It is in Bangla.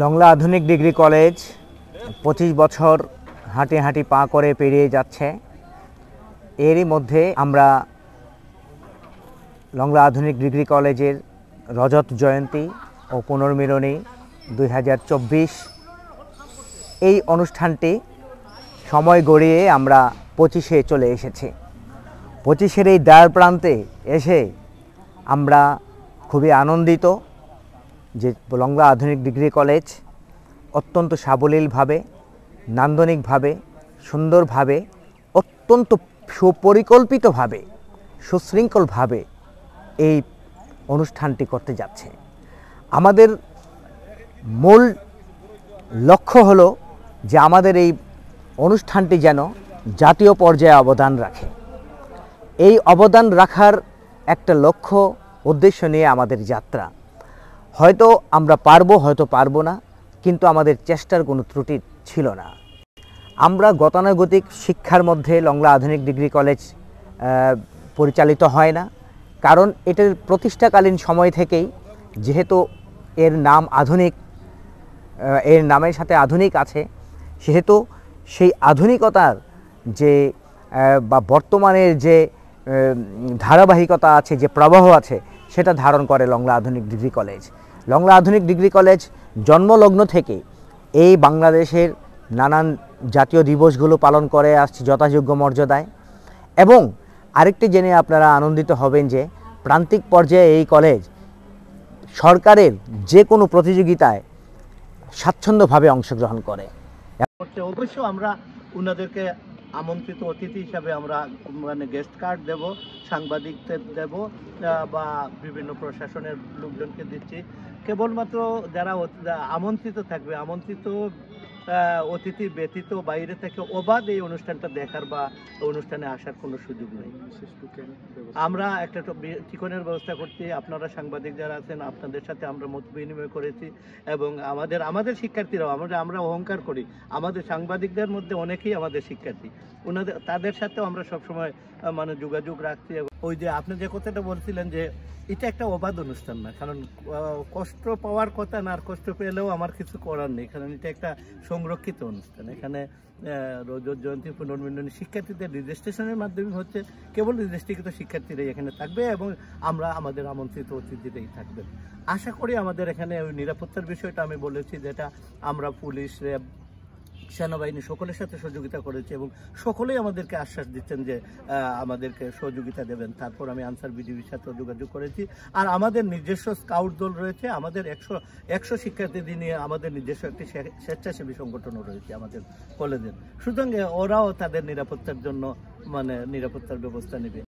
লংলা আধুনিক ডিগ্রি কলেজ 25 বছর হাঁটি হাঁটি পা করে পেরিয়ে যাচ্ছে। এরই মধ্যে আমরা লংলা আধুনিক ডিগ্রি কলেজের রজত জয়ন্তী ও পুনর্মিলনী 2024 এই অনুষ্ঠানটি সময় গড়িয়ে আমরা 25-এ চলে এসেছি। 25-এর এই দ্বার প্রান্তে এসে আমরা খুবই আনন্দিত যে লংলা আধুনিক ডিগ্রি কলেজ অত্যন্ত সাবলীলভাবে, নান্দনিকভাবে, সুন্দরভাবে, অত্যন্ত সুপরিকল্পিতভাবে, সুশৃঙ্খলভাবে এই অনুষ্ঠানটি করতে যাচ্ছে। আমাদের মূল লক্ষ্য হলো যে আমাদের এই অনুষ্ঠানটি যেন জাতীয় পর্যায়ে অবদান রাখে। এই অবদান রাখার একটা লক্ষ্য উদ্দেশ্য নিয়ে আমাদের যাত্রা। হয়তো আমরা পারবো, হয়তো পারবো না, কিন্তু আমাদের চেষ্টার কোনো ত্রুটি ছিল না। আমরা গতানুগতিক শিক্ষার মধ্যে লংলা আধুনিক ডিগ্রি কলেজ পরিচালিত হয় না, কারণ এটার প্রতিষ্ঠাকালীন সময় থেকেই যেহেতু এর নাম আধুনিক, এর নামের সাথে আধুনিক আছে, সেহেতু সেই আধুনিকতার যে বা বর্তমানের যে ধারাবাহিকতা আছে, যে প্রবাহ আছে, সেটা ধারণ করে লংলা আধুনিক ডিগ্রি কলেজ। লংলা আধুনিক ডিগ্রি কলেজ জন্মলগ্ন থেকে এই বাংলাদেশের নানান জাতীয় দিবসগুলো পালন করে আসছে যথাযোগ্য মর্যাদায়। এবং আরেকটি জেনে আপনারা আনন্দিত হবেন যে প্রান্তিক পর্যায়ে এই কলেজ সরকারের যে কোনো প্রতিযোগিতায় স্বাচ্ছন্দ্যভাবে অংশগ্রহণ করে। অবশ্য আমরা ওনাদেরকে আমন্ত্রিত অতিথি হিসাবে আমরা গেস্ট কার্ড দেব, সাংবাদিকদের দেব বা বিভিন্ন প্রশাসনের লোকজনকে দিচ্ছি। কেবলমাত্র যারা আমন্ত্রিত থাকবে, আমন্ত্রিত অতিথি ব্যতীত বাইরে থেকে অবাধ এই অনুষ্ঠানটা দেখার বা অনুষ্ঠানে আসার কোনো সুযোগ নেই। আমরা একটা ঠিকানার ব্যবস্থা করছি। আপনারা সাংবাদিক যারা আছেন, আপনাদের সাথে আমরা মত বিনিময় করেছি এবং আমাদের শিক্ষার্থীরাও, আমরা অহংকার করি, আমাদের সাংবাদিকদের মধ্যে অনেকেই আমাদের শিক্ষার্থী, তাদের সাথেও আমরা সবসময় যোগাযোগ রাখছি। ওই যে আপনি যে কথাটা বলছিলেন যে এটা একটা অবাধ অনুষ্ঠান না, কারণ কষ্ট পাওয়ার কথা না, আর কষ্ট পেলেও আমার কিছু করার নেই, কারণ এটা একটা সংরক্ষিত অনুষ্ঠান। এখানে রজত জয়ন্তী পুনর্মিলনী শিক্ষার্থীদের রেজিস্ট্রেশনের মাধ্যমে হচ্ছে, কেবল রেজিস্ট্রিকৃত শিক্ষার্থীরাই এখানে থাকবে এবং আমাদের আমন্ত্রিত অতিথিরাই থাকবেন। আশা করি আমাদের এখানে ওই নিরাপত্তার বিষয়টা আমি বলেছি, যেটা আমরা পুলিশ, র্যাব, সেনাবাহিনী সকলের সাথে সহযোগিতা করেছে এবং সকলেই আমাদেরকে আশ্বাস দিচ্ছেন যে আমাদেরকে সহযোগিতা দেবেন। তারপর আমি আনসার বিডিবির সাথেও যোগাযোগ করেছি। আর আমাদের নিজস্ব স্কাউট দল রয়েছে, আমাদের 100 শিক্ষার্থীদের নিয়ে আমাদের নিজস্ব একটি স্বেচ্ছাসেবী সংগঠনও রয়েছে আমাদের কলেজের। সুতরাং ওরাও তাদের নিরাপত্তার জন্য নিরাপত্তার ব্যবস্থা নেবে।